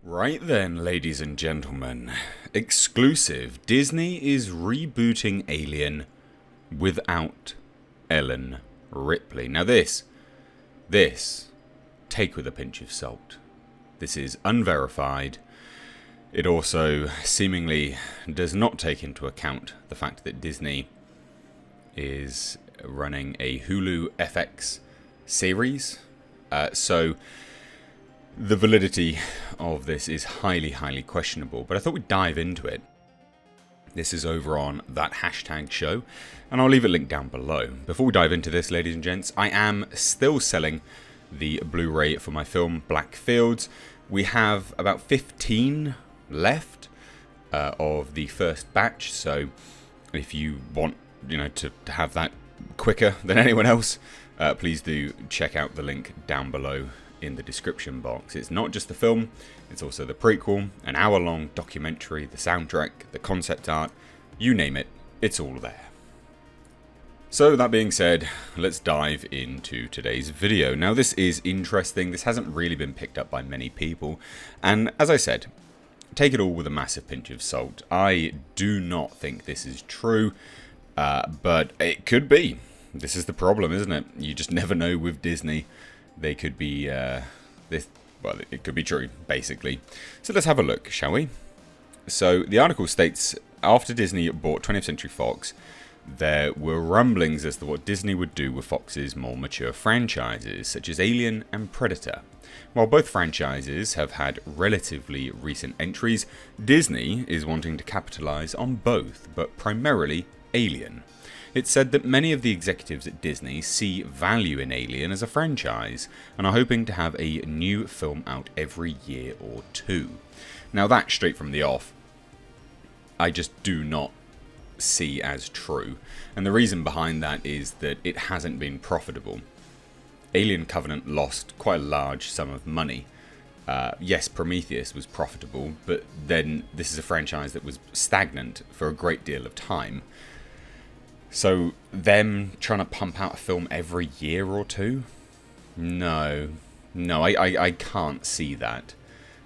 Right then, ladies and gentlemen, exclusive, Disney is rebooting Alien without Ellen Ripley. Now this, take with a pinch of salt. This is unverified. It also seemingly does not take into account the fact that Disney is running a Hulu FX series. So the validity of this is highly, highly questionable, but I thought we'd dive into it. This is over on that hashtag show, and I'll leave a link down below. Before we dive into this, ladies and gents, I am still selling the Blu-ray for my film Black Fields. We have about 15 left of the first batch, so if you want, to have that quicker than anyone else, please do check out the link down below in the description box. It's not just the film, it's also the prequel, an hour-long documentary, the soundtrack, the concept art, you name it, it's all there. So that being said, let's dive into today's video. Now this is interesting, this hasn't really been picked up by many people, and as I said, take it all with a massive pinch of salt. I do not think this is true, but it could be. This is the problem, isn't it? You just never know with Disney. They could be, it could be true, basically. So let's have a look, shall we? So the article states, after Disney bought 20th Century Fox, there were rumblings as to what Disney would do with Fox's more mature franchises, such as Alien and Predator. While both franchises have had relatively recent entries, Disney is wanting to capitalize on both, but primarily Alien. It's said that many of the executives at Disney see value in Alien as a franchise and are hoping to have a new film out every year or two. Now that, straight from the off, I just do not see as true. And the reason behind that is that it hasn't been profitable. Alien Covenant lost quite a large sum of money. Yes, Prometheus was profitable, but then this is a franchise that was stagnant for a great deal of time. So them trying to pump out a film every year or two? No, I can't see that.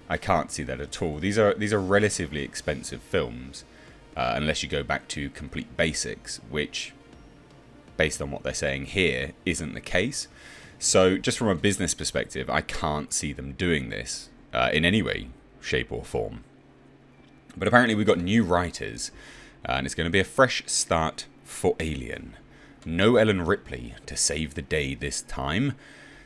I can't see that at all. These are relatively expensive films, unless you go back to Complete Basics, which, based on what they're saying here, isn't the case. So just from a business perspective, I can't see them doing this in any way, shape or form. But apparently we've got new writers, and it's going to be a fresh start for Alien. No Ellen Ripley to save the day this time.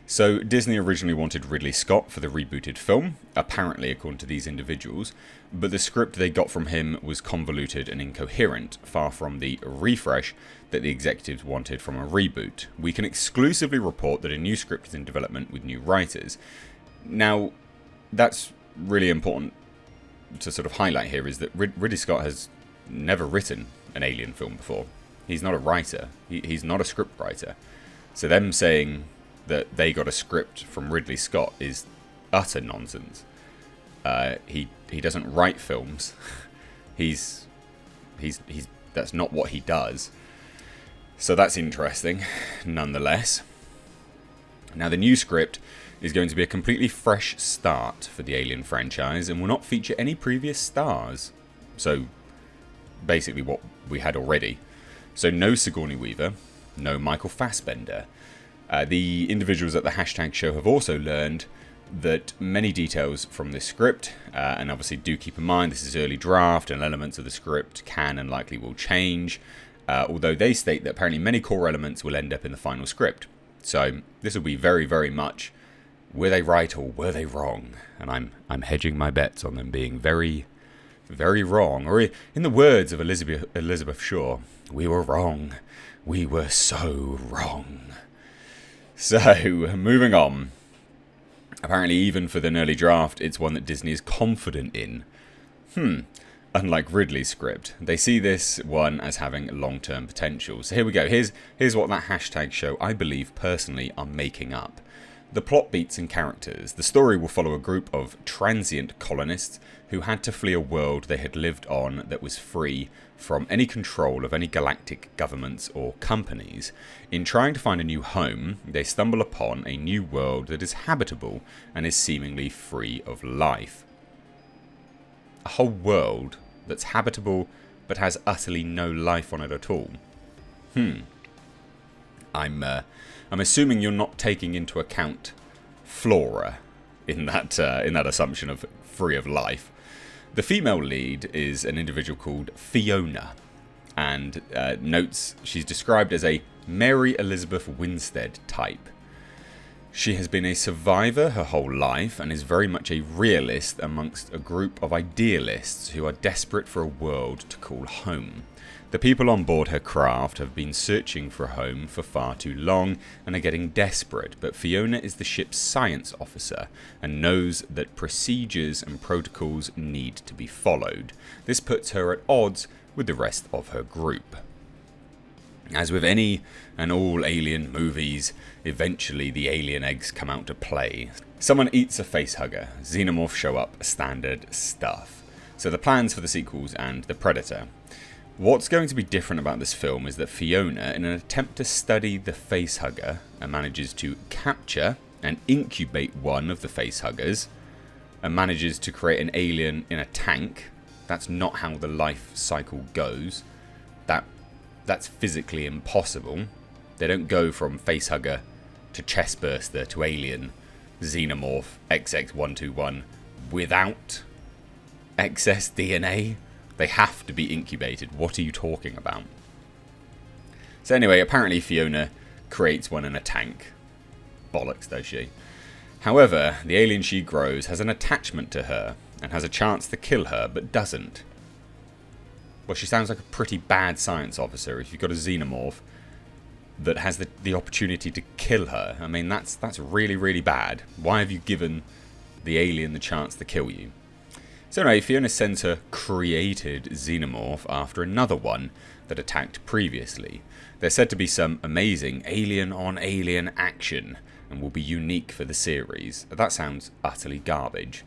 So Disney originally wanted Ridley Scott for the rebooted film, apparently according to these individuals, but the script they got from him was convoluted and incoherent, far from the refresh that the executives wanted from a reboot. We can exclusively report that a new script is in development with new writers. Now, that's really important to sort of highlight here, is that Ridley Scott has never written an Alien film before. He's not a writer. He's not a script writer. So them saying that they got a script from Ridley Scott is utter nonsense. He doesn't write films. He's that's not what he does. So that's interesting, nonetheless. Now the new script is going to be a completely fresh start for the Alien franchise and will not feature any previous stars. So basically what we had already. So no Sigourney Weaver, no Michael Fassbender. The individuals at the hashtag show have also learned that many details from this script, and obviously do keep in mind this is early draft and elements of the script can and likely will change, although they state that apparently many core elements will end up in the final script. So this will be very, very much, were they right or were they wrong? And I'm hedging my bets on them being very, very wrong. Or in the words of Elizabeth Shaw, we were wrong. We were so wrong. So, moving on. Apparently, even for the early draft, it's one that Disney is confident in. Unlike Ridley's script, they see this one as having long-term potential. So here we go. Here's what that hashtag show, I believe, personally, are making up. The plot beats and characters. The story will follow a group of transient colonists who had to flee a world they had lived on that was free from any control of any galactic governments or companies. In trying to find a new home, they stumble upon a new world that is habitable and is seemingly free of life. A whole world that's habitable but has utterly no life on it at all. I'm assuming you're not taking into account flora in that assumption of free of life. The female lead is an individual called Fiona, and notes she's described as a Mary Elizabeth Winstead type. She has been a survivor her whole life and is very much a realist amongst a group of idealists who are desperate for a world to call home. The people on board her craft have been searching for a home for far too long and are getting desperate, but Fiona is the ship's science officer and knows that procedures and protocols need to be followed. This puts her at odds with the rest of her group. As with any and all alien movies, eventually the alien eggs come out to play. Someone eats a facehugger, xenomorphs show up, standard stuff. So the plans for the sequels and The Predator. What's going to be different about this film is that Fiona, in an attempt to study the facehugger, manages to capture and incubate one of the facehuggers, and manages to create an alien in a tank. That's not how the life cycle goes. That's physically impossible. They don't go from facehugger to chestburster to alien xenomorph XX121 without excess DNA. They have to be incubated. What are you talking about? So anyway, apparently Fiona creates one in a tank. Bollocks, does she? However, the alien she grows has an attachment to her and has a chance to kill her, but doesn't. Well, she sounds like a pretty bad science officer if you've got a xenomorph that has the opportunity to kill her. I mean, that's really, really bad. Why have you given the alien the chance to kill you? So anyway, Fiona sends her created xenomorph after another one that attacked previously. There's said to be some amazing alien-on-alien action and will be unique for the series. That sounds utterly garbage.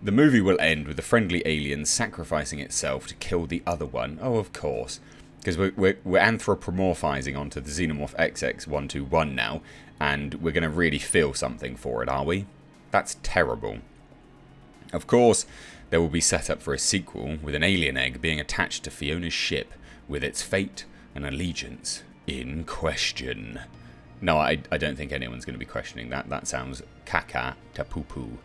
The movie will end with the friendly alien sacrificing itself to kill the other one. Oh, of course. Because we're anthropomorphizing onto the Xenomorph XX121 now, and we're going to really feel something for it, are we? That's terrible. Of course, there will be set up for a sequel with an alien egg being attached to Fiona's ship with its fate and allegiance in question. No, I don't think anyone's going to be questioning that. That sounds caca to poo-poo.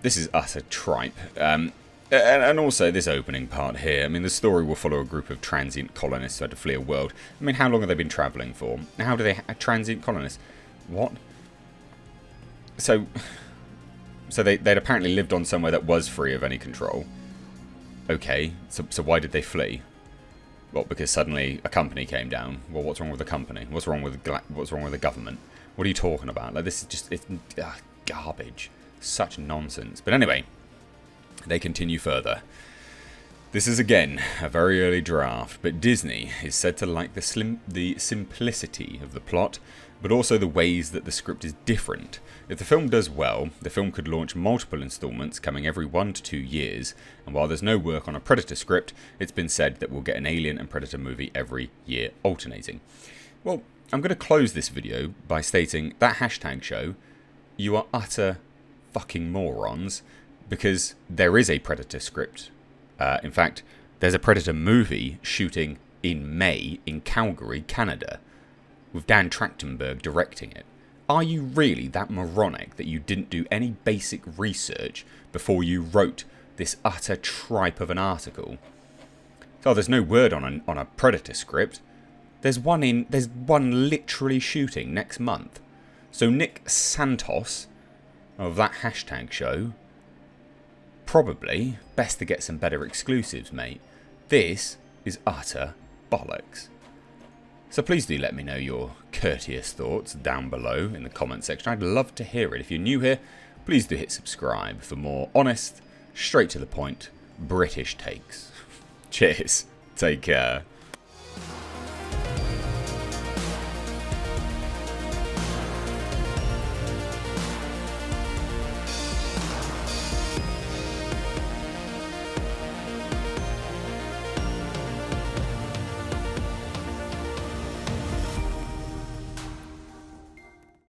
This is utter tripe. And also this opening part here. I mean, the story will follow a group of transient colonists who had to flee a world. I mean, how long have they been travelling for? How do they... transient colonists? What? So they'd apparently lived on somewhere that was free of any control. Okay, so why did they flee? Well, because suddenly a company came down. Well, what's wrong with the company? What's wrong with the government? What are you talking about? Like, this is just... it's garbage. Such nonsense. But anyway, they continue further. This is again a very early draft, but Disney is said to like the simplicity of the plot, but also the ways that the script is different. If the film does well, the film could launch multiple installments coming every 1 to 2 years, and while there's no work on a Predator script, it's been said that we'll get an Alien and Predator movie every year alternating. Well, I'm going to close this video by stating that hashtag show, you are utter fucking morons, because there is a Predator script. In fact, there's a Predator movie shooting in May in Calgary, Canada, with Dan Trachtenberg directing it. Are you really that moronic that you didn't do any basic research before you wrote this utter tripe of an article? Oh, there's no word on a Predator script. There's one literally shooting next month. So Nick Santos of that hashtag show, probably best to get some better exclusives, mate. This is utter bollocks. So please do let me know your courteous thoughts down below in the comment section. I'd love to hear it. If you're new here, please do hit subscribe for more honest, straight to the point, British takes. Cheers. Take care.